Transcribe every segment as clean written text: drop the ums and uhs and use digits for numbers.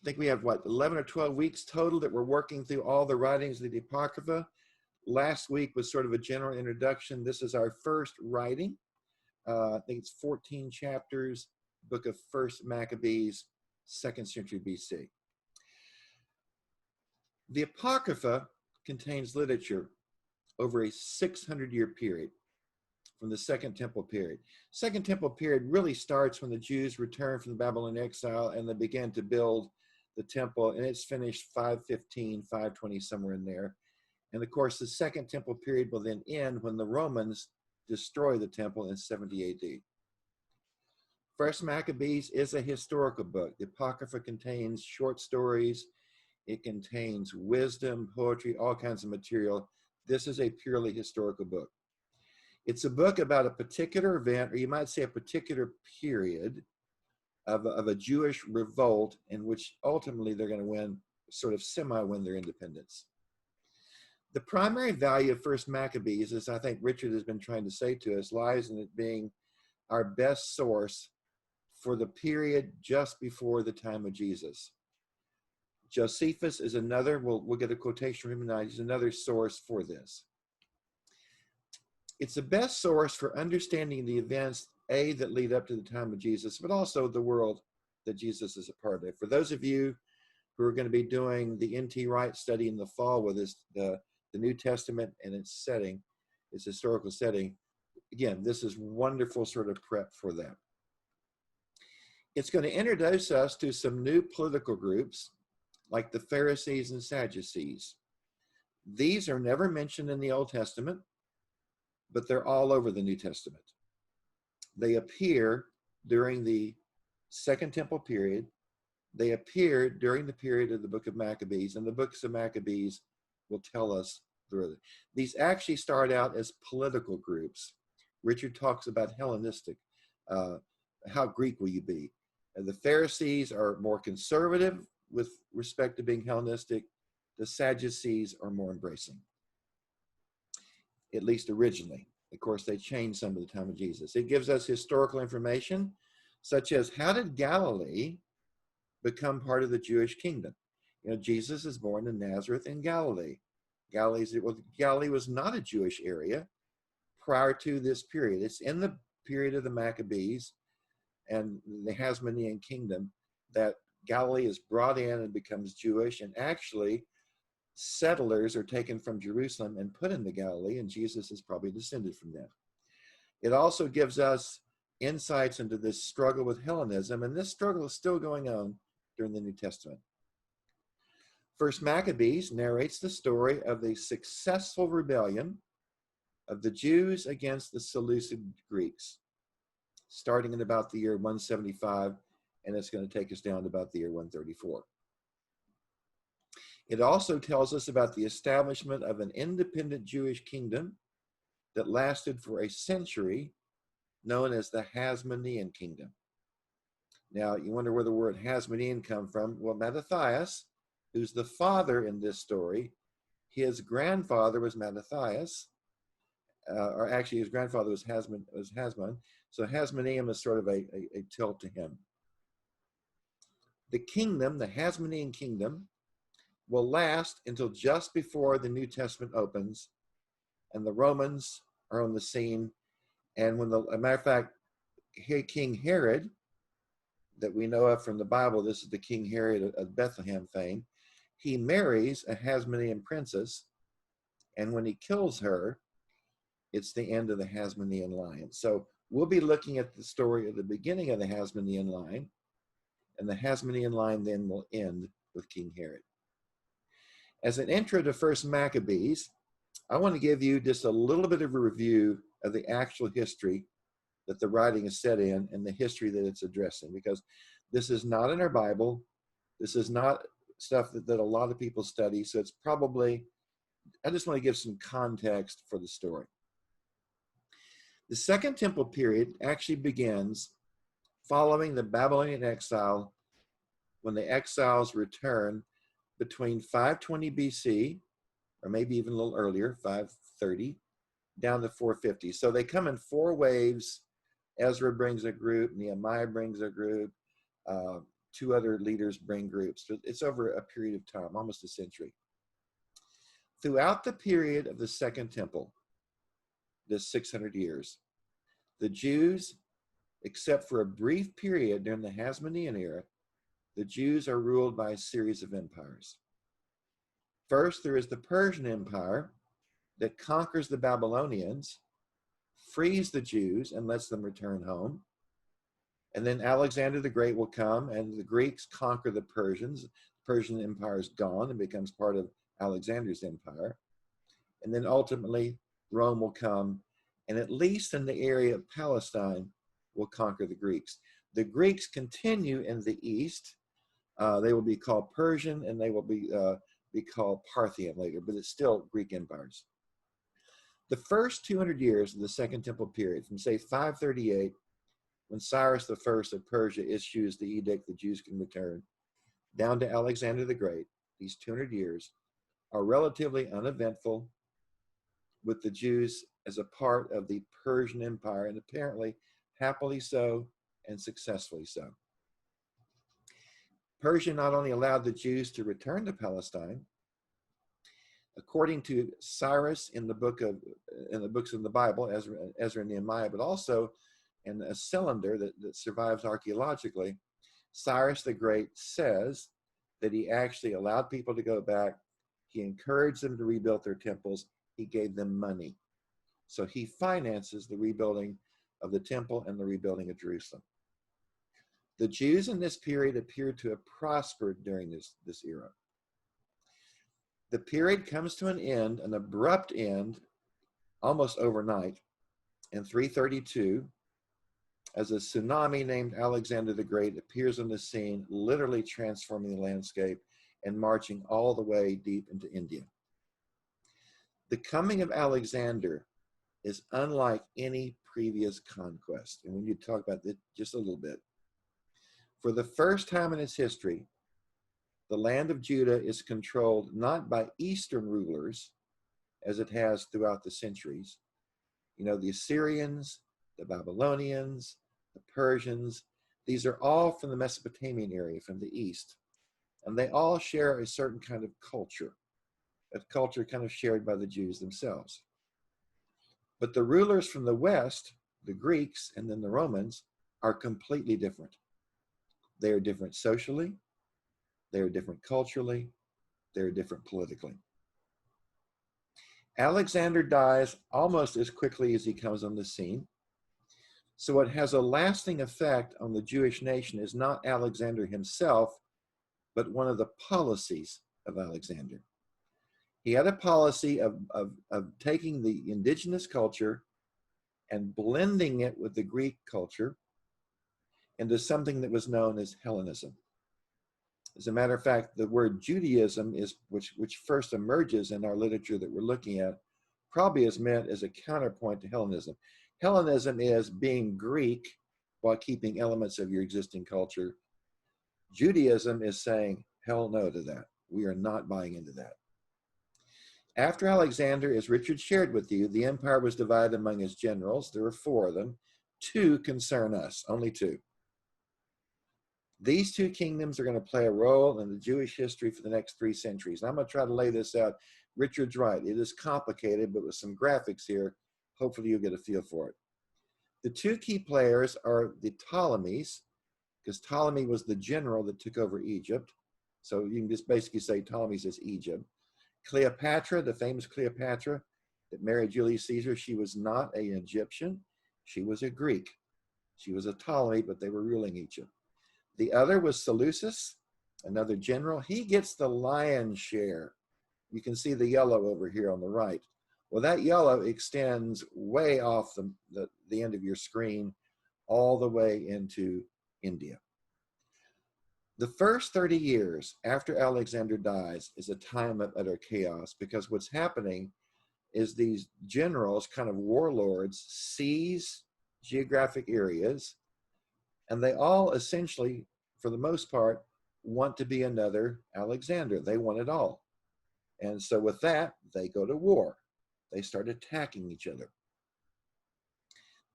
I think we have, what, 11 or 12 weeks total that we're working through all the writings of the Apocrypha. Last week was sort of a general introduction. This is our first writing. I think it's 14 chapters, book of First Maccabees, 2nd century BC. The Apocrypha contains literature over a 600-year period from the Second Temple period. Second Temple period really starts when the Jews returned from the Babylonian exile and they began to build the temple, and it's finished 515, 520, somewhere in there. And of course, the Second Temple period will then end when the Romans destroy the temple in 70 AD. First Maccabees is a historical book. The Apocrypha contains short stories. It contains wisdom, poetry, all kinds of material. This is a purely historical book. It's a book about a particular event, or you might say a particular period of a Jewish revolt in which ultimately they're going to win, sort of semi-win their independence. The primary value of First Maccabees, as I think Richard has been trying to say to us, lies in it being our best source for the period just before the time of Jesus. Josephus is another, we'll get a quotation from him tonight, he's another source for this. It's the best source for understanding the events, that lead up to the time of Jesus, but also the world that Jesus is a part of. For those of you who are going to be doing the N.T. Wright study in the fall with us, the New Testament and its setting, its historical setting, again, this is wonderful sort of prep for that. It's going to introduce us to some new political groups like the Pharisees and Sadducees. These are never mentioned in the Old Testament, but they're all over the New Testament. They appear during the Second Temple period. They appear during the period of the book of Maccabees, and the books of Maccabees will tell us further. These actually start out as political groups. Richard talks about Hellenistic. How Greek will you be? The Pharisees are more conservative with respect to being Hellenistic. The Sadducees are more embracing, at least originally. Of course, they changed some at the time of Jesus. It gives us historical information, such as how did Galilee become part of the Jewish kingdom? You know, Jesus is born in Nazareth in Galilee. Galilee was not a Jewish area prior to this period. It's in the period of the Maccabees and the Hasmonean kingdom that Galilee is brought in and becomes Jewish, and actually settlers are taken from Jerusalem and put into Galilee, and Jesus is probably descended from them. It also gives us insights into this struggle with Hellenism, and this struggle is still going on during the New Testament. First Maccabees narrates the story of the successful rebellion of the Jews against the Seleucid Greeks, starting in about the year 175, and it's going to take us down to about the year 134. It also tells us about the establishment of an independent Jewish kingdom that lasted for a century, known as the Hasmonean kingdom. Now, you wonder where the word Hasmonean come from. Well, Mattathias, who's the father in this story, his grandfather was Mattathias, or actually his grandfather was Hasmon. So Hasmonean is sort of a tilt to him. The kingdom, the Hasmonean kingdom, will last until just before the New Testament opens, and the Romans are on the scene. And when as a matter of fact, King Herod, that we know of from the Bible, this is the King Herod of Bethlehem fame, he marries a Hasmonean princess, and when he kills her, it's the end of the Hasmonean line. So we'll be looking at the story at the beginning of the Hasmonean line, and the Hasmonean line then will end with King Herod. As an intro to First Maccabees, I want to give you just a little bit of a review of the actual history that the writing is set in and the history that it's addressing, because this is not in our Bible. This is not stuff that a lot of people study. So it's probably, I just want to give some context for the story. The Second Temple period actually begins following the Babylonian exile, when the exiles return between 520 BC, or maybe even a little earlier, 530, down to 450. So they come in 4 waves. Ezra brings a group, Nehemiah brings a group, two other leaders bring groups. It's over a period of time, almost a century. Throughout the period of the Second Temple, this 600 years, the Jews, except for a brief period during the Hasmonean era, the Jews are ruled by a series of empires. First, there is the Persian Empire that conquers the Babylonians, frees the Jews, and lets them return home. And then Alexander the Great will come, and the Greeks conquer the Persians. The Persian Empire is gone and becomes part of Alexander's empire. And then ultimately, Rome will come, and at least in the area of Palestine, will conquer the Greeks. The Greeks continue in the east. They will be called Persian, and they will be called Parthian later, but it's still Greek empires. The first 200 years of the Second Temple period, from say 538, when Cyrus I of Persia issues the edict the Jews can return, down to Alexander the Great, these 200 years are relatively uneventful, with the Jews as a part of the Persian Empire, and apparently happily so and successfully so. Persia not only allowed the Jews to return to Palestine, according to Cyrus in the books in the Bible, Ezra and Nehemiah, but also in a cylinder that survives archaeologically, Cyrus the Great says that he actually allowed people to go back. He encouraged them to rebuild their temples. He gave them money. So he finances the rebuilding of the temple and the rebuilding of Jerusalem. The Jews in this period appear to have prospered during this era. The period comes to an end, an abrupt end, almost overnight, in 332, as a tsunami named Alexander the Great appears on the scene, literally transforming the landscape and marching all the way deep into India. The coming of Alexander is unlike any previous conquest. And we need to talk about this just a little bit. For the first time in its history, the land of Judah is controlled not by Eastern rulers, as it has throughout the centuries. You know, the Assyrians, the Babylonians, the Persians, these are all from the Mesopotamian area, from the east. And they all share a certain kind of culture, a culture kind of shared by the Jews themselves. But the rulers from the west, the Greeks and then the Romans, are completely different. They are different socially, they are different culturally, they are different politically. Alexander dies almost as quickly as he comes on the scene. So what has a lasting effect on the Jewish nation is not Alexander himself, but one of the policies of Alexander. He had a policy of taking the indigenous culture and blending it with the Greek culture into something that was known as Hellenism. As a matter of fact, the word Judaism, which first emerges in our literature that we're looking at, probably is meant as a counterpoint to Hellenism. Hellenism is being Greek while keeping elements of your existing culture. Judaism is saying, hell no to that. We are not buying into that. After Alexander, as Richard shared with you, the empire was divided among his generals. There were 4 of them. 2 concern us, only 2. These 2 kingdoms are going to play a role in the Jewish history for the next 3 centuries. And I'm going to try to lay this out. Richard's right. It is complicated, but with some graphics here, hopefully you'll get a feel for it. The 2 key players are the Ptolemies, because Ptolemy was the general that took over Egypt. So you can just basically say Ptolemies is Egypt. Cleopatra, the famous Cleopatra that married Julius Caesar, she was not an Egyptian. She was a Greek. She was a Ptolemy, but they were ruling Egypt. The other was Seleucus, another general. He gets the lion's share. You can see the yellow over here on the right. Well, that yellow extends way off the end of your screen all the way into India. The first 30 years after Alexander dies is a time of utter chaos, because what's happening is these generals, kind of warlords, seize geographic areas, and they all essentially, for the most part, want to be another Alexander. They want it all. And so with that, they go to war. They start attacking each other.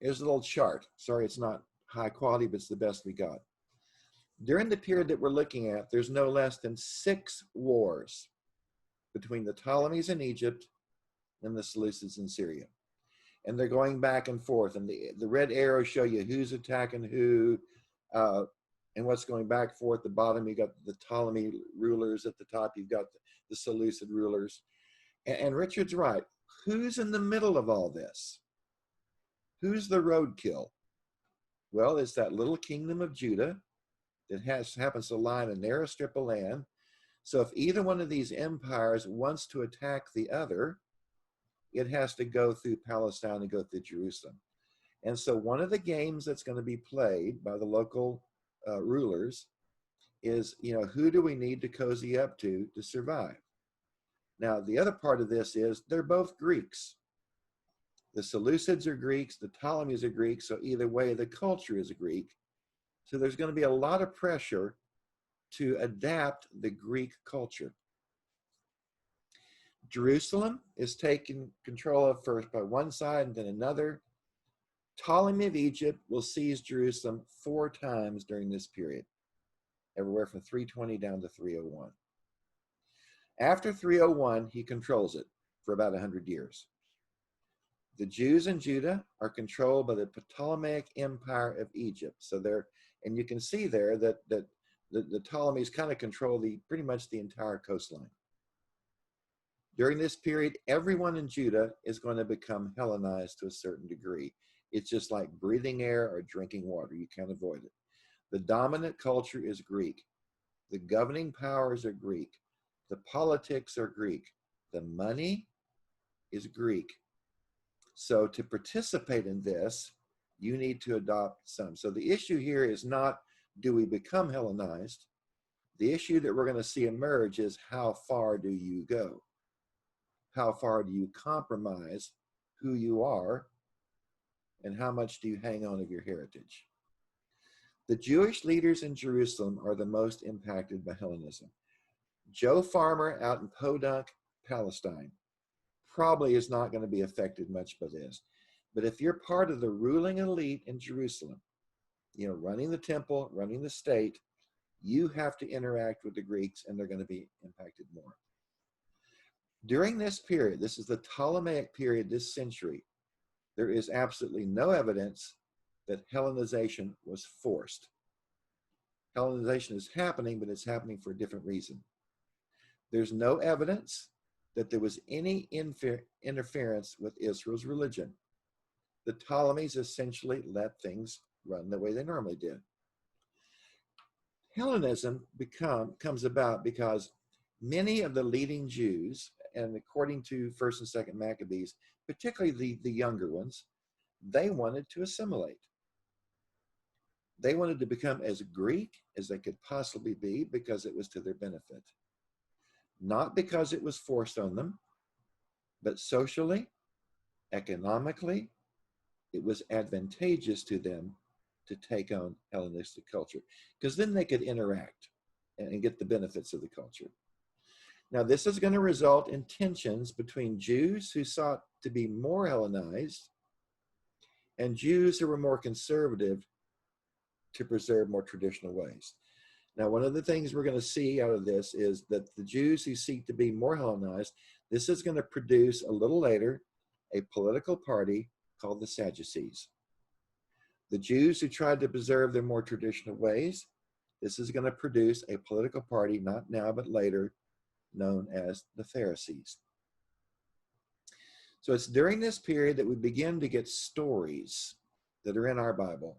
Here's a little chart. Sorry, it's not high quality, but it's the best we got. During the period that we're looking at, there's no less than 6 wars between the Ptolemies in Egypt and the Seleucids in Syria. And they're going back and forth. And the red arrows show you who's attacking who, and what's going back and forth. At the bottom, you got the Ptolemy rulers. At the top, you've got the Seleucid rulers. And Richard's right. Who's in the middle of all this? Who's the roadkill? Well, it's that little kingdom of Judah that happens to lie in a narrow strip of land. So if either one of these empires wants to attack the other, it has to go through Palestine and go through Jerusalem. And so one of the games that's going to be played by the local rulers is, who do we need to cozy up to survive? Now, the other part of this is they're both Greeks. The Seleucids are Greeks, the Ptolemies are Greeks, so either way, the culture is Greek. So there's going to be a lot of pressure to adapt the Greek culture. Jerusalem is taken control of first by one side and then another. Ptolemy of Egypt will seize Jerusalem 4 times during this period, everywhere from 320 down to 301. After 301, he controls it for about 100 years. The Jews in Judah are controlled by the Ptolemaic Empire of Egypt. So and you can see there that the Ptolemies kind of control pretty much the entire coastline. During this period, everyone in Judah is going to become Hellenized to a certain degree. It's just like breathing air or drinking water. You can't avoid it. The dominant culture is Greek. The governing powers are Greek. The politics are Greek. The money is Greek. So to participate in this, you need to adopt some. So the issue here is not, do we become Hellenized? The issue that we're going to see emerge is, how far do you go? How far do you compromise who you are? And how much do you hang on of your heritage? The Jewish leaders in Jerusalem are the most impacted by Hellenism. Joe Farmer out in Podunk, Palestine, probably is not going to be affected much by this. But if you're part of the ruling elite in Jerusalem, running the temple, running the state, you have to interact with the Greeks, and they're going to be impacted more. During this period, this is the Ptolemaic period, this century, there is absolutely no evidence that Hellenization was forced. Hellenization is happening, but it's happening for a different reason. There's no evidence that there was any interference with Israel's religion. The Ptolemies essentially let things run the way they normally did. Hellenism comes about because many of the leading Jews, and according to 1st and 2nd Maccabees, particularly the younger ones, they wanted to assimilate. They wanted to become as Greek as they could possibly be because it was to their benefit. Not because it was forced on them, but socially, economically, it was advantageous to them to take on Hellenistic culture, because then they could interact and get the benefits of the culture. Now, this is going to result in tensions between Jews who sought to be more Hellenized and Jews who were more conservative to preserve more traditional ways. Now, one of the things we're going to see out of this is that the Jews who seek to be more Hellenized, this is going to produce a little later a political party called the Sadducees. The Jews who tried to preserve their more traditional ways, this is going to produce a political party, not now but later, known as the Pharisees. So it's during this period that we begin to get stories that are in our Bible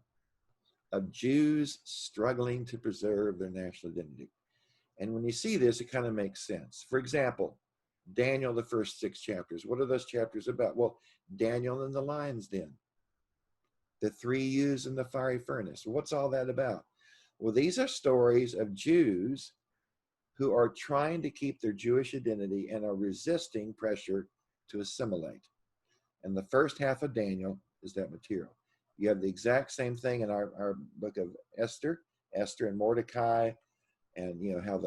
of Jews struggling to preserve their national identity. And when you see this, it kind of makes sense. For example, Daniel, the first 6 chapters. What are those chapters about? Well, Daniel in the lion's den. The 3 youths in the fiery furnace. What's all that about? Well, these are stories of Jews who are trying to keep their Jewish identity and are resisting pressure to assimilate. And the first half of Daniel is that material. You have the exact same thing in our book of Esther and Mordecai, and how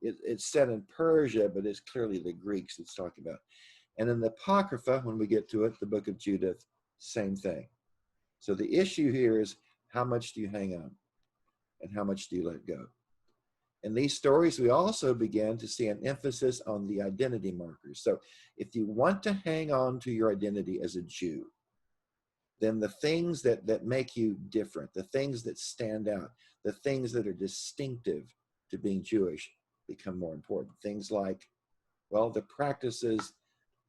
it's set in Persia, but it's clearly the Greeks it's talking about. And in the Apocrypha, when we get to it, the book of Judith, same thing. So the issue here is, how much do you hang on? and how much do you let go? In these stories, we also began to see an emphasis on the identity markers. So if you want to hang on to your identity as a Jew, then the things that make you different, the things that stand out, the things that are distinctive to being Jewish become more important. Things like, well, the practices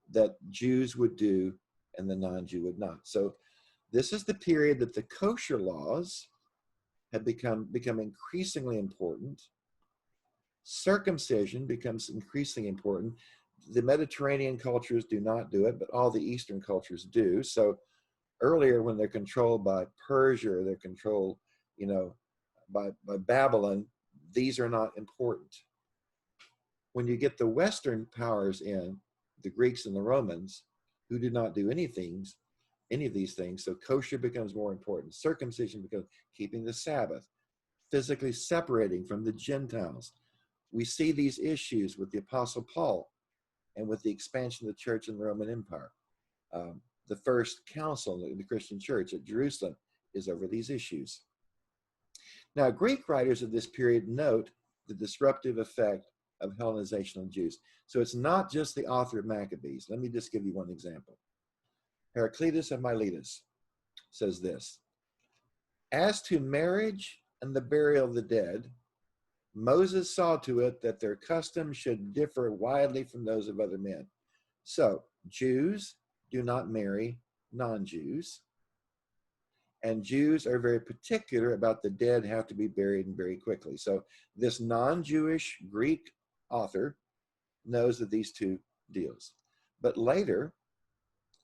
that Jews would do and the non-Jew would not. So this is the period that the kosher laws have become increasingly important. Circumcision becomes increasingly important. The Mediterranean cultures do not do it, but all the Eastern cultures do. So earlier, when they're controlled by Persia, or they're controlled, by Babylon, these are not important. When you get the Western powers in, the Greeks and the Romans, who do not do any of these things, so kosher becomes more important. Circumcision becomes keeping the Sabbath, physically separating from the Gentiles. We see these issues with the Apostle Paul and with the expansion of the church in the Roman Empire. The first council in the Christian church at Jerusalem is over these issues. Now, Greek writers of this period note the disruptive effect of Hellenization on Jews. So it's not just the author of Maccabees. Let me just give you one example. Heraclitus of Miletus says this: as to marriage and the burial of the dead, Moses saw to it that their customs should differ widely from those of other men. So Jews do not marry non-Jews, and Jews are very particular about the dead have to be buried and very quickly. So this non-Jewish Greek author knows of these two deals. But later,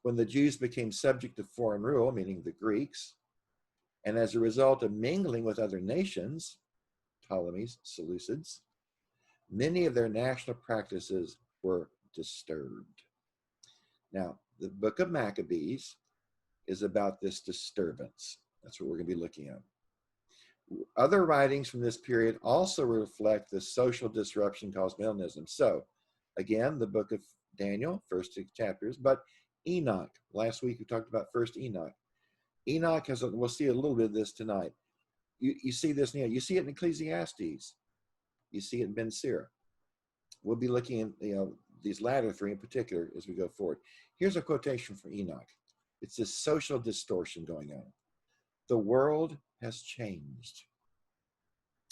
when the Jews became subject to foreign rule, meaning the Greeks, and as a result of mingling with other nations, Ptolemies, Seleucids, many of their national practices were disturbed. Now, the book of Maccabees is about this disturbance. That's what we're going to be looking at. Other writings from this period also reflect the social disruption caused by Hellenism. So, again, the book of Daniel, first 6 chapters, but Enoch. Last week we talked about first Enoch. Enoch has, we'll see a little bit of this tonight. You see this, you see it in Ecclesiastes. You see it in Ben Sira. We'll be looking at, these latter three in particular as we go forward. Here's a quotation from Enoch. It's this social distortion going on. The world has changed,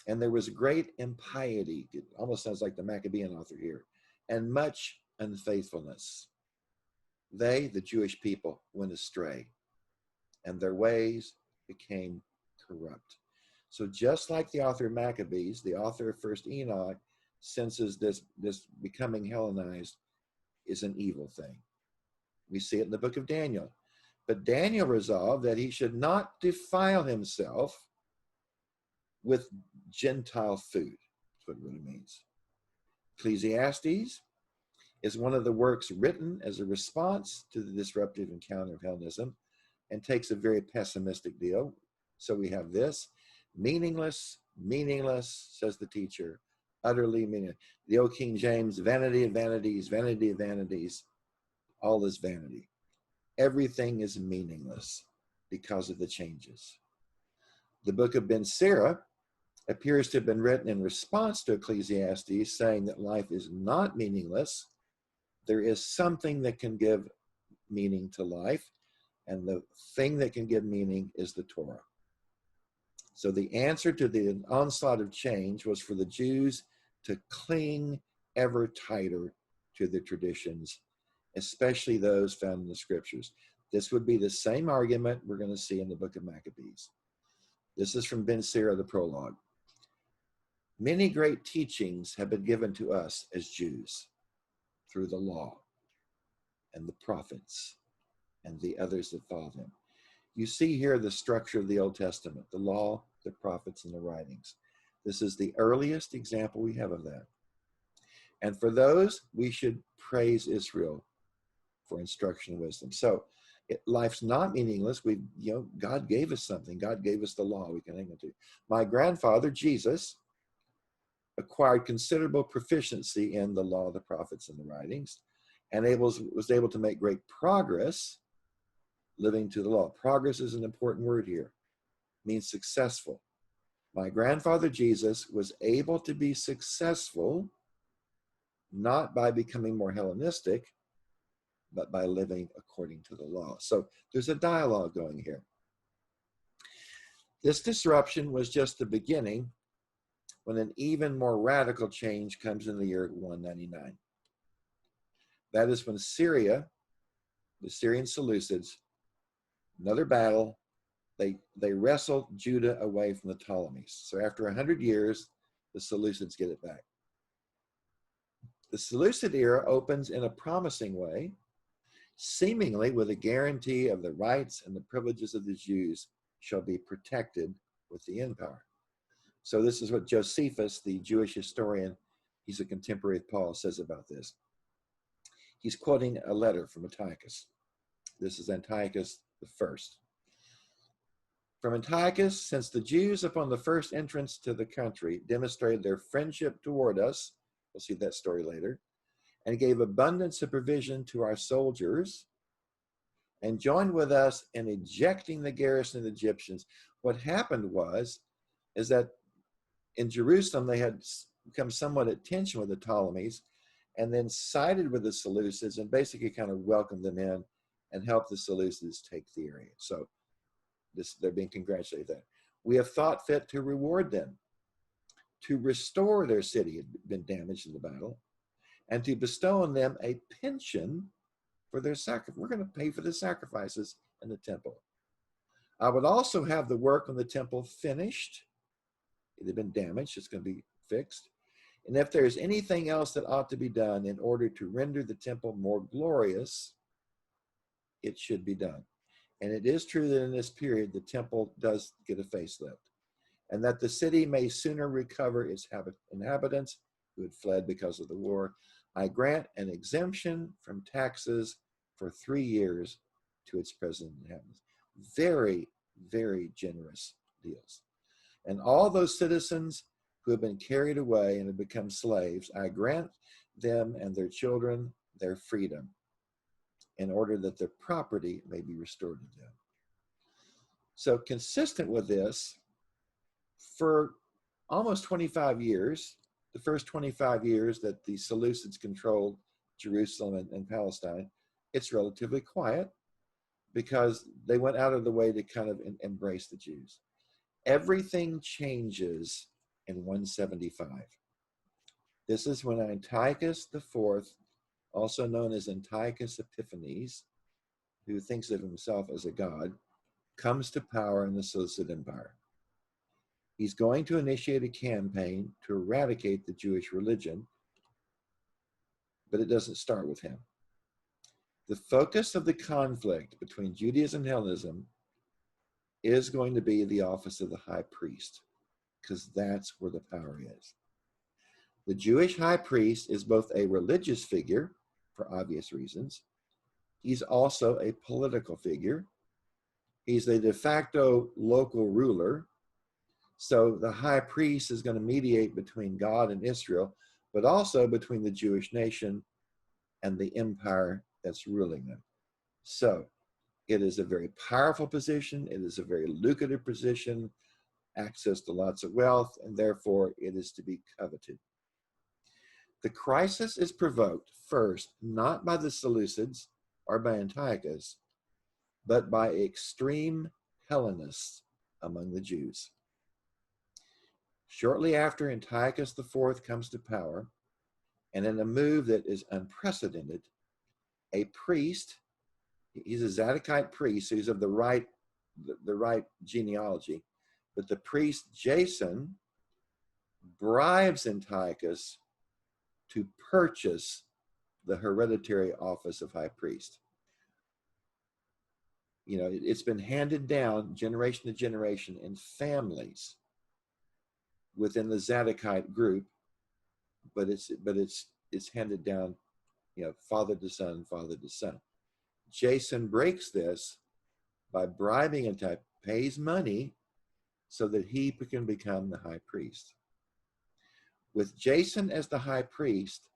and there was great impiety. It almost sounds like the Maccabean author here, and much unfaithfulness. They, the Jewish people, went astray, and their ways became corrupt. So just like the author of Maccabees, the author of First Enoch senses this becoming Hellenized is an evil thing. We see it in the book of Daniel. But Daniel resolved that he should not defile himself with Gentile food. That's what it really means. Ecclesiastes is one of the works written as a response to the disruptive encounter of Hellenism and takes a very pessimistic deal. So we have this: meaningless, says the teacher, utterly meaningless. The old King James, vanity of vanities, vanity of vanities, all is vanity. Everything is meaningless because of the changes. The book of Ben Sira appears to have been written in response to Ecclesiastes, saying that life is not meaningless. There is something that can give meaning to life, and the thing that can give meaning is the Torah. So the answer to the onslaught of change was for the Jews to cling ever tighter to the traditions, especially those found in the scriptures. This would be the same argument we're going to see in the book of Maccabees. This is from Ben Sira, the prologue. Many great teachings have been given to us as Jews through the law and the prophets and the others that follow them. You see here the structure of the Old Testament, the law, the prophets, and the writings. This is the earliest example we have of that. And for those, we should praise Israel for instruction and wisdom. So life's not meaningless. God gave us something. God gave us the law we can hang on to. My grandfather, Jesus, acquired considerable proficiency in the law, the prophets, and the writings, and was able to make great progress living to the law. Progress is an important word here. It means successful. My grandfather Jesus was able to be successful not by becoming more Hellenistic, but by living according to the law. So there's a dialogue going here. This disruption was just the beginning when an even more radical change comes in the year 199. That is when Syria, the Syrian Seleucids, another battle, they wrestled Judah away from the Ptolemies. So after 100 years, the Seleucids get it back. The Seleucid era opens in a promising way, seemingly with a guarantee of the rights and the privileges of the Jews shall be protected with the empire. So this is what Josephus, the Jewish historian, he's a contemporary of Paul, says about this. He's quoting a letter from Antiochus. This is Antiochus the First. From Antiochus, since the Jews upon the first entrance to the country demonstrated their friendship toward us, we'll see that story later, and gave abundance of provision to our soldiers, and joined with us in ejecting the garrison of the Egyptians. What happened is that in Jerusalem, they had become somewhat at tension with the Ptolemies, and then sided with the Seleucids and basically kind of welcomed them in and helped the Seleucids take the area. So they're being congratulated there. We have thought fit to reward them, to restore their city had been damaged in the battle, and to bestow on them a pension for their sacrifice. We're going to pay for the sacrifices in the temple. I would also have the work on the temple finished. It had been damaged, it's going to be fixed. And if there's anything else that ought to be done in order to render the temple more glorious, it should be done. And it is true that in this period, the temple does get a facelift, and that the city may sooner recover its inhabitants who had fled because of the war. I grant an exemption from taxes for 3 years to its present inhabitants. Very, very generous deals. And all those citizens who have been carried away and have become slaves, I grant them and their children their freedom, in order that their property may be restored to them. So consistent with this, for almost 25 years, the first 25 years that the Seleucids controlled Jerusalem and Palestine, it's relatively quiet because they went out of the way to kind of embrace the Jews. Everything changes in 175. This is when Antiochus IV, also known as Antiochus Epiphanes, who thinks of himself as a god, comes to power in the Seleucid Empire. He's going to initiate a campaign to eradicate the Jewish religion, but it doesn't start with him. The focus of the conflict between Judaism and Hellenism is going to be the office of the high priest, because that's where the power is. The Jewish high priest is both a religious figure, for obvious reasons. He's also a political figure. He's the de facto local ruler. So the high priest is going to mediate between God and Israel, but also between the Jewish nation and the empire that's ruling them. So it is a very powerful position. It is a very lucrative position, access to lots of wealth, and therefore it is to be coveted. The crisis is provoked first, not by the Seleucids or by Antiochus, but by extreme Hellenists among the Jews. Shortly after Antiochus IV comes to power, and in a move that is unprecedented, a priest, he's a Zadokite priest, so he's of the right genealogy, but the priest Jason bribes Antiochus to purchase the hereditary office of high priest. You know, it's been handed down generation to generation in families within the Zadokite group, but it's handed down, you know, father to son, father to son. Jason breaks this by bribing Antiochus, pays money so that he can become the high priest. With Jason as the high priest,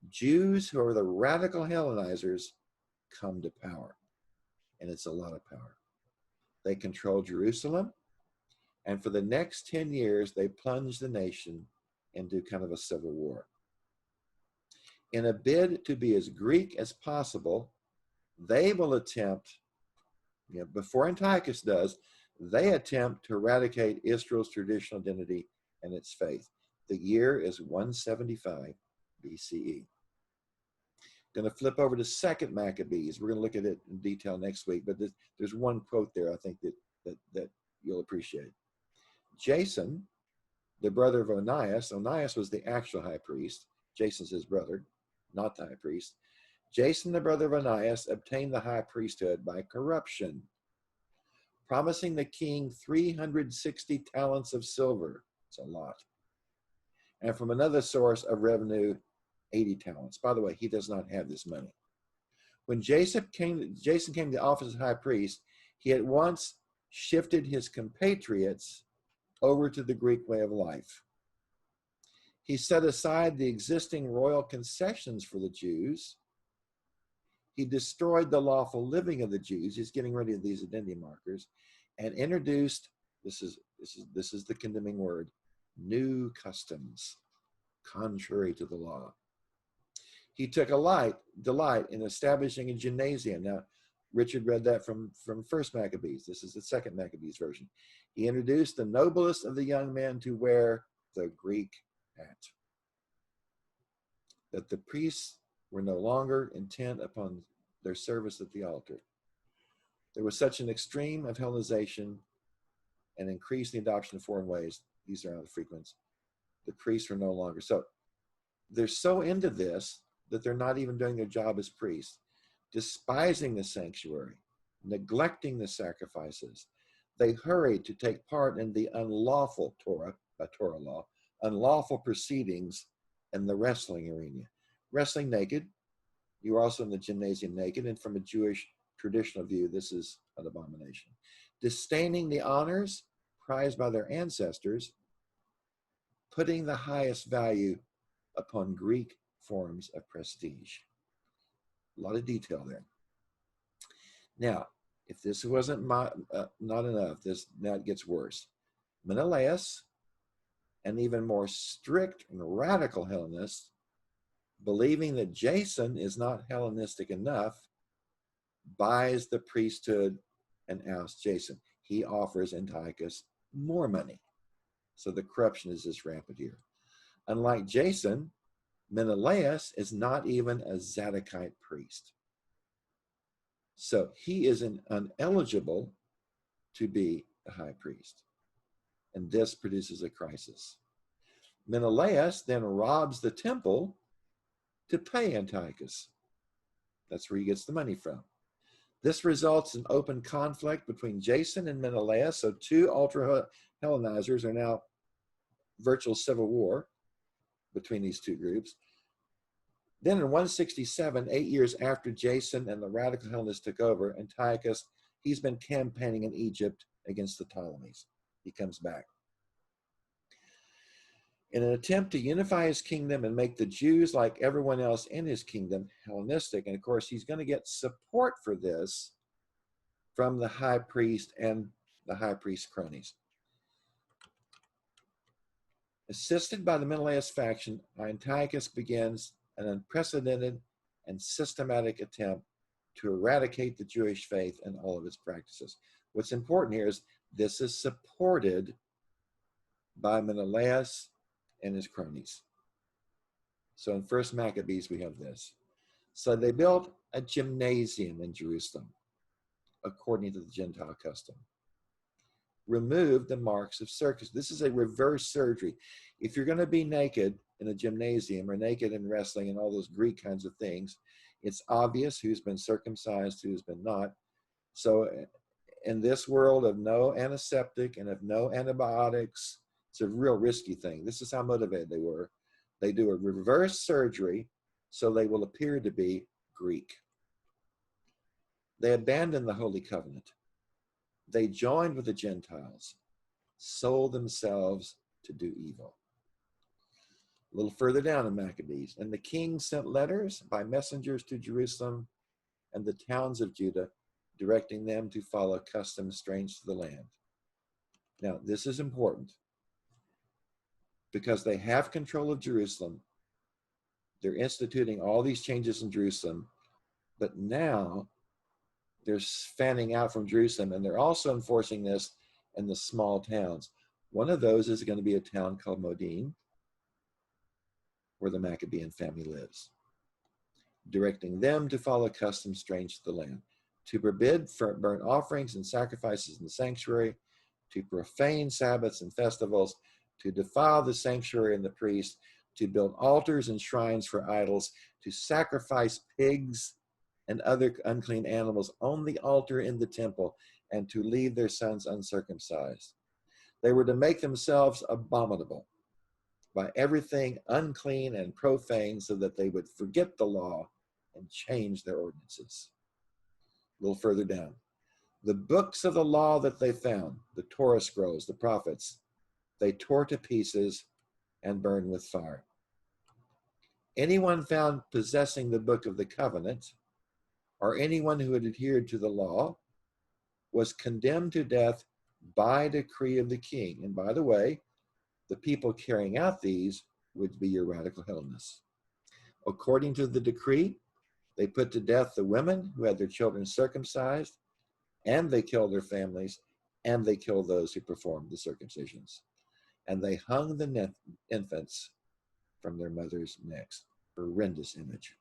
Jews who are the radical Hellenizers come to power, and it's a lot of power. They control Jerusalem. And for the next 10 years, they plunged the nation into kind of a civil war. In a bid to be as Greek as possible, they will attempt, before Antiochus does, they attempt to eradicate Israel's traditional identity and its faith. The year is 175 BCE. Going to flip over to Second Maccabees. We're going to look at it in detail next week, but there's one quote there I think that you'll appreciate. Jason, the brother of Onias was the actual high priest. Jason's his brother, not the high priest. Jason, the brother of Onias, obtained the high priesthood by corruption, promising the king 360 talents of silver. It's a lot. And from another source of revenue, 80 talents. By the way, he does not have this money. When Jason came to the office of high priest, he at once shifted his compatriots over to the Greek way of life. He set aside the existing royal concessions for the Jews. He destroyed the lawful living of the Jews. He's getting rid of these identity markers, and introduced, this is the condemning word, new customs, contrary to the law. He took a delight in establishing a gymnasium. Now, Richard read that from First Maccabees. This is the Second Maccabees version. He introduced the noblest of the young men to wear the Greek hat. That the priests were no longer intent upon their service at the altar. There was such an extreme of Hellenization and increased the adoption of foreign ways. These are out of frequency. The priests were no longer. So they're so into this that they're not even doing their job as priests, despising the sanctuary, neglecting the sacrifices. They hurried to take part in the unlawful by Torah law, unlawful proceedings in the wrestling arena. Wrestling naked, you are also in the gymnasium naked, and from a Jewish traditional view, this is an abomination. Disdaining the honors prized by their ancestors, putting the highest value upon Greek forms of prestige. A lot of detail there. Now, if this wasn't not enough, now it gets worse. Menelaus, and even more strict and radical Hellenists, believing that Jason is not Hellenistic enough, buys the priesthood and ousts Jason. He offers Antiochus more money. So the corruption is just rampant here. Unlike Jason, Menelaus is not even a Zadokite priest. So he is ineligible to be a high priest. And this produces a crisis. Menelaus then robs the temple to pay Antiochus. That's where he gets the money from. This results in open conflict between Jason and Menelaus. So two ultra-Hellenizers are now virtual civil war between these two groups. Then in 167, 8 years after Jason and the radical Hellenists took over, Antiochus, he's been campaigning in Egypt against the Ptolemies. He comes back. In an attempt to unify his kingdom and make the Jews, like everyone else in his kingdom, Hellenistic, and of course he's going to get support for this from the high priest and the high priest's cronies. Assisted by the Menelaus faction, Antiochus begins an unprecedented and systematic attempt to eradicate the Jewish faith and all of its practices. What's important here is this is supported by Menelaus and his cronies. So in First Maccabees, we have this. So they built a gymnasium in Jerusalem, according to the Gentile custom. Removed the marks of circumcision. This is a reverse surgery. If you're going to be naked in a gymnasium or naked in wrestling and all those Greek kinds of things, it's obvious who's been circumcised, who's been not. So in this world of no antiseptic and of no antibiotics, it's a real risky thing. This is how motivated they were. They do a reverse surgery so they will appear to be Greek. They abandoned the Holy Covenant. They joined with the Gentiles, sold themselves to do evil. A little further down in Maccabees, and the king sent letters by messengers to Jerusalem and the towns of Judah, directing them to follow customs strange to the land. Now, this is important because they have control of Jerusalem. They're instituting all these changes in Jerusalem, but now they're fanning out from Jerusalem, and they're also enforcing this in the small towns. One of those is going to be a town called Modin, where the Maccabean family lives, directing them to follow customs strange to the land, to forbid burnt offerings and sacrifices in the sanctuary, to profane Sabbaths and festivals, to defile the sanctuary and the priests, to build altars and shrines for idols, to sacrifice pigs and other unclean animals on the altar in the temple, and to leave their sons uncircumcised. They were to make themselves abominable by everything unclean and profane, so that they would forget the law and change their ordinances. A little further down. The books of the law that they found, the Torah scrolls, the prophets, they tore to pieces and burned with fire. Anyone found possessing the book of the covenant, or anyone who had adhered to the law, was condemned to death by decree of the king. And by the way, the people carrying out these would be your radical Hellenists. According to the decree, they put to death the women who had their children circumcised, and they killed their families, and they killed those who performed the circumcisions. And they hung the infants from their mothers' necks. Horrendous image.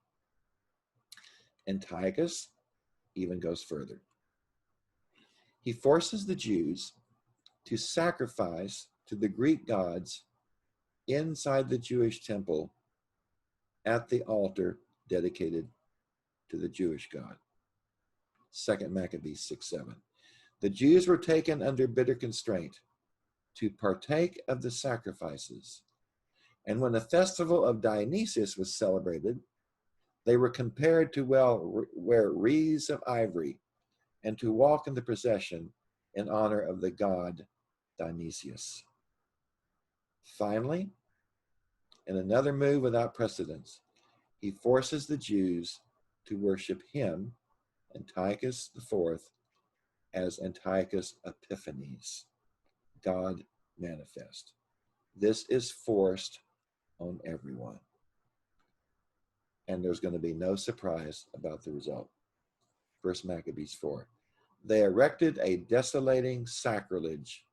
Antiochus even goes further. He forces the Jews to sacrifice to the Greek gods inside the Jewish temple at the altar dedicated to the Jewish God. 2 Maccabees 6:7. The Jews were taken under bitter constraint to partake of the sacrifices. And when the festival of Dionysius was celebrated, they were compared to wear wreaths of ivory and to walk in the procession in honor of the god Dionysius. Finally, in another move without precedence, he forces the Jews to worship him, Antiochus IV, as Antiochus Epiphanes, God manifest. This is forced on everyone. And there's going to be no surprise about the result. 1 Maccabees 4. They erected a desolating sacrilege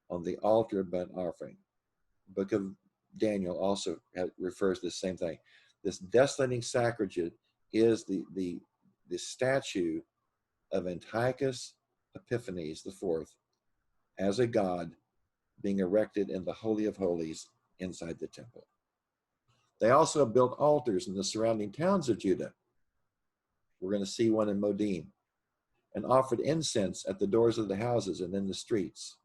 on the altar of burnt offering. The book of Daniel also refers to the same thing. This desolating sacrilege is the statue of Antiochus Epiphanes IV as a god being erected in the Holy of Holies inside the temple. They also built altars in the surrounding towns of Judah. We're going to see one in Modin, and offered incense at the doors of the houses and in the streets.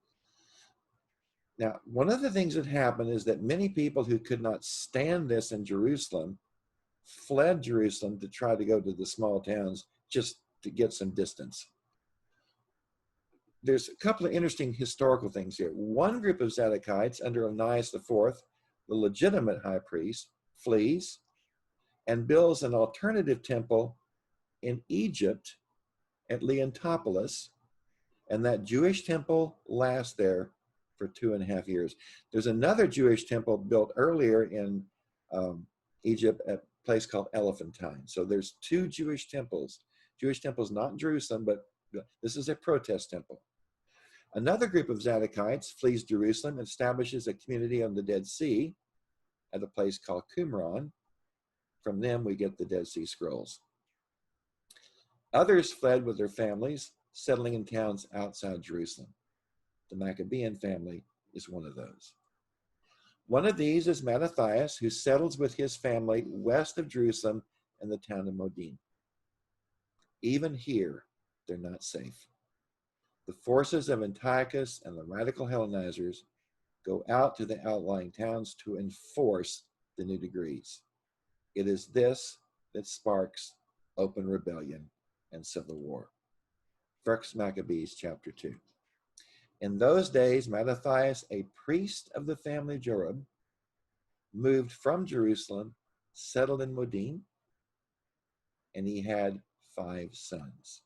Now, one of the things that happened is that many people who could not stand this in Jerusalem fled Jerusalem to try to go to the small towns just to get some distance. There's a couple of interesting historical things here. One group of Zadokites under Onias IV, the legitimate high priest, flees and builds an alternative temple in Egypt at Leontopolis, and that Jewish temple lasts there for 2.5 years. There's another Jewish temple built earlier in Egypt at a place called Elephantine. So there's 2 Jewish temples not in Jerusalem, but this is a protest temple. Another group of Zadokites flees Jerusalem and establishes a community on the Dead Sea at a place called Qumran. From them, we get the Dead Sea Scrolls. Others fled with their families, settling in towns outside Jerusalem. The Maccabean family is one of those. One of these is Mattathias, who settles with his family west of Jerusalem in the town of Modin. Even here, they're not safe. The forces of Antiochus and the radical Hellenizers go out to the outlying towns to enforce the new decrees. It is this that sparks open rebellion and civil war. 1 Maccabees chapter 2. In those days, Mattathias, a priest of the family of Joab, moved from Jerusalem, settled in Modin, and he had 5 sons.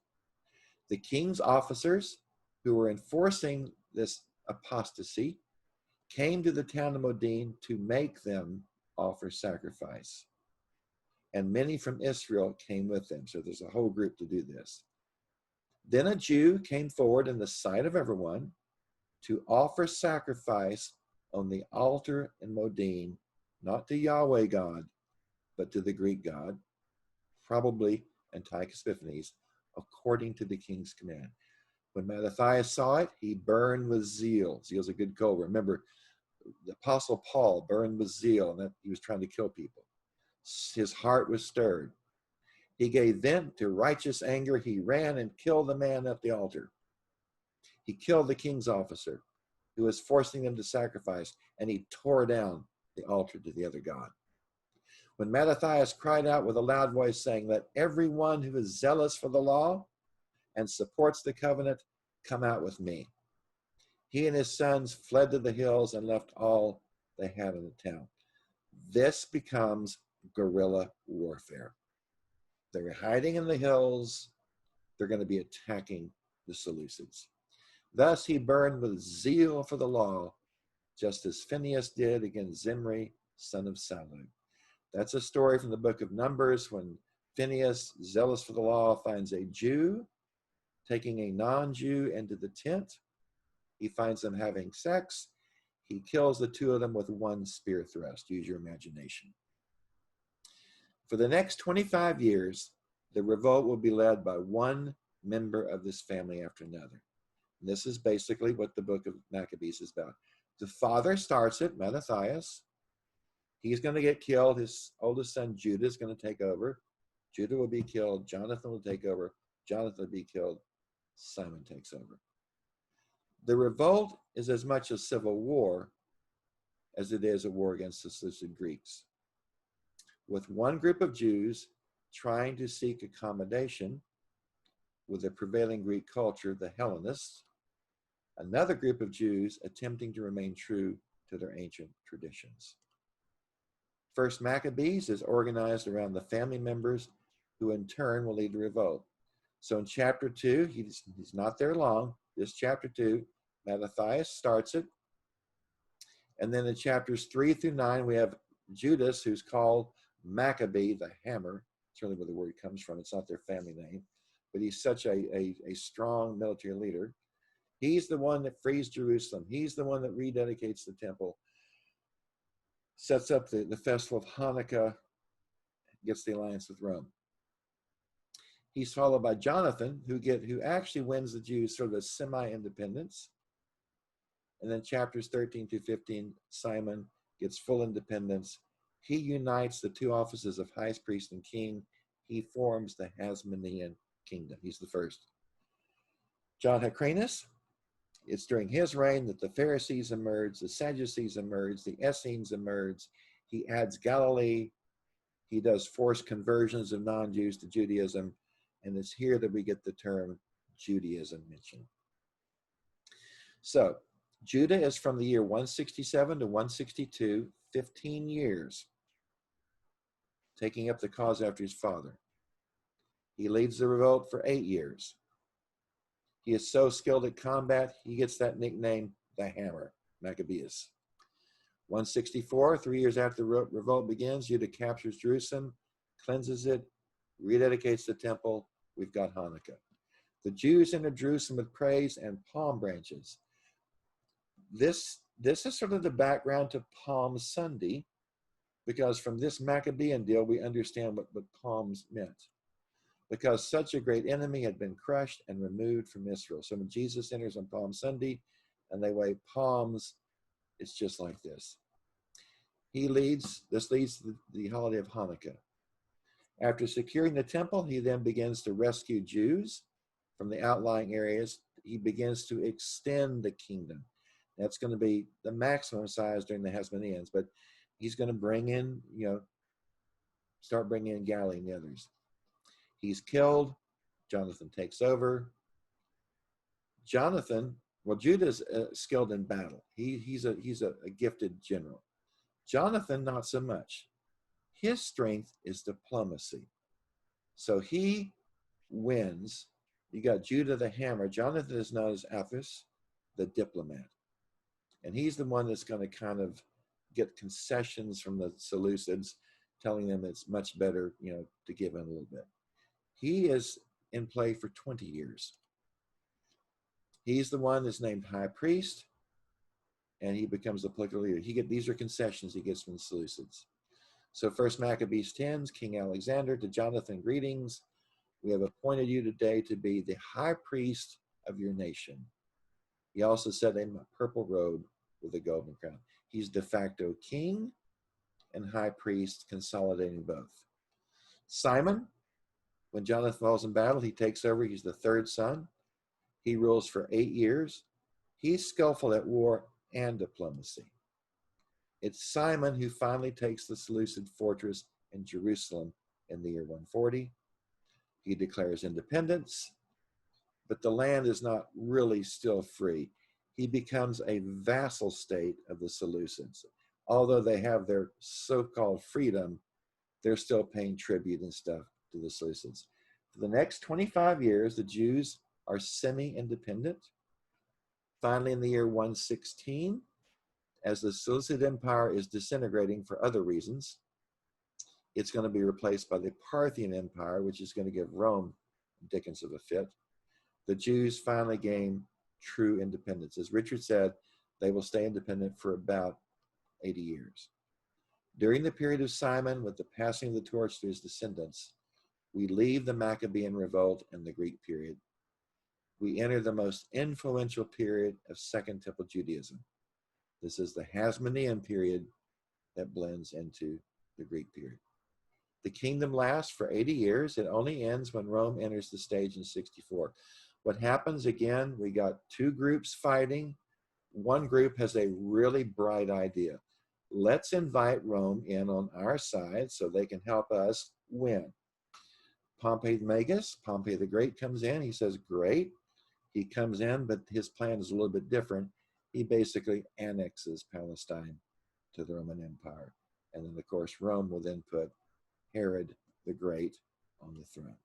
The king's officers, who were enforcing this apostasy, came to the town of Modin to make them offer sacrifice. And many from Israel came with them. So there's a whole group to do this. Then a Jew came forward in the sight of everyone to offer sacrifice on the altar in Modin, not to Yahweh God, but to the Greek god, probably Antiochus Epiphanes, according to the king's command. When Mattathias saw it, he burned with zeal. Zeal's a good code. Remember, the Apostle Paul burned with zeal, and that he was trying to kill people. His heart was stirred. He gave vent to righteous anger. He ran and killed the man at the altar. He killed the king's officer who was forcing them to sacrifice, and he tore down the altar to the other god. When Mattathias cried out with a loud voice, saying, "Let everyone who is zealous for the law and supports the covenant come out with me," he and his sons fled to the hills and left all they had in the town. This becomes guerrilla warfare. They're hiding in the hills. They're going to be attacking the Seleucids. Thus he burned with zeal for the law, just as Phinehas did against Zimri, son of Salu. That's a story from the book of Numbers when Phinehas, zealous for the law, finds a Jew taking a non-Jew into the tent. He finds them having sex. He kills the two of them with one spear thrust. Use your imagination. For the next 25 years, the revolt will be led by one member of this family after another. And this is basically what the book of Maccabees is about. The father starts it, Mattathias. He's going to get killed. His oldest son, Judah, is going to take over. Judah will be killed. Jonathan will take over. Jonathan will be killed. Simon takes over. The revolt is as much a civil war as it is a war against the Seleucid Greeks, with one group of Jews trying to seek accommodation with the prevailing Greek culture, the Hellenists, another group of Jews attempting to remain true to their ancient traditions. First Maccabees is organized around the family members who in turn will lead the revolt. So in chapter 2, he's not there long. This chapter 2, Mattathias starts it. And then in chapters 3 through 9, we have Judas, who's called Maccabee, the hammer. That's really where the word comes from. It's not their family name. But he's such a strong military leader. He's the one that frees Jerusalem. He's the one that rededicates the temple, sets up the festival of Hanukkah, gets the alliance with Rome. He's followed by Jonathan, who actually wins the Jews sort of a semi-independence. And then chapters 13 through 15, Simon gets full independence. He unites the two offices of high priest and king. He forms the Hasmonean kingdom. He's the first. John Hyrcanus, it's during his reign that the Pharisees emerge, the Sadducees emerge, the Essenes emerge. He adds Galilee. He does forced conversions of non-Jews to Judaism. And it's here that we get the term Judaism mentioned. So Judah is from the year 167 to 162, 15 years, taking up the cause after his father. He leads the revolt for 8 years. He is so skilled at combat, he gets that nickname, the Hammer, Maccabees. 164, 3 years after the revolt begins, Judah captures Jerusalem, cleanses it, rededicates the temple. We've got Hanukkah. The Jews enter Jerusalem with praise and palm branches. This is sort of the background to Palm Sunday, because from this Maccabean deal, we understand what palms meant. Because such a great enemy had been crushed and removed from Israel. So when Jesus enters on Palm Sunday and they wave palms, it's just like this. This leads to the holiday of Hanukkah. After securing the temple, he then begins to rescue Jews from the outlying areas. He begins to extend the kingdom. That's going to be the maximum size during the Hasmoneans, but he's going to bring in, start bringing in Galilee and the others. He's killed. Jonathan takes over. Judah's skilled in battle. He's a gifted general. Jonathan, not so much. His strength is diplomacy. So he wins. You got Judah the hammer. Jonathan is known as Athos, the diplomat. And he's the one that's going to kind of get concessions from the Seleucids, telling them it's much better, to give in a little bit. He is in play for 20 years. He's the one that's named high priest, and he becomes the political leader. These are concessions he gets from the Seleucids. So first Maccabees 10, King Alexander to Jonathan, greetings. We have appointed you today to be the high priest of your nation. He also set him a purple robe with a golden crown. He's de facto king and high priest, consolidating both. Simon, when Jonathan falls in battle, he takes over. He's the third son. He rules for 8 years. He's skillful at war and diplomacy. It's Simon who finally takes the Seleucid fortress in Jerusalem in the year 140. He declares independence, but the land is not really still free. He becomes a vassal state of the Seleucids. Although they have their so-called freedom, they're still paying tribute and stuff to the Seleucids. For the next 25 years, the Jews are semi-independent. Finally, in the year 116, as the Seleucid Empire is disintegrating for other reasons, it's going to be replaced by the Parthian Empire, which is going to give Rome dickens of a fit. The Jews finally gain true independence. As Richard said, they will stay independent for about 80 years. During the period of Simon, with the passing of the torch to his descendants, we leave the Maccabean revolt and the Greek period. We enter the most influential period of Second Temple Judaism. This is the Hasmonean period that blends into the Greek period. The kingdom lasts for 80 years. It only ends when Rome enters the stage in 64. What happens, again, we got two groups fighting. One group has a really bright idea. Let's invite Rome in on our side so they can help us win. Pompey Magus, Pompey the Great, comes in. He says, great. He comes in, but his plan is a little bit different. He basically annexes Palestine to the Roman Empire. And then, of course, Rome will then put Herod the Great on the throne.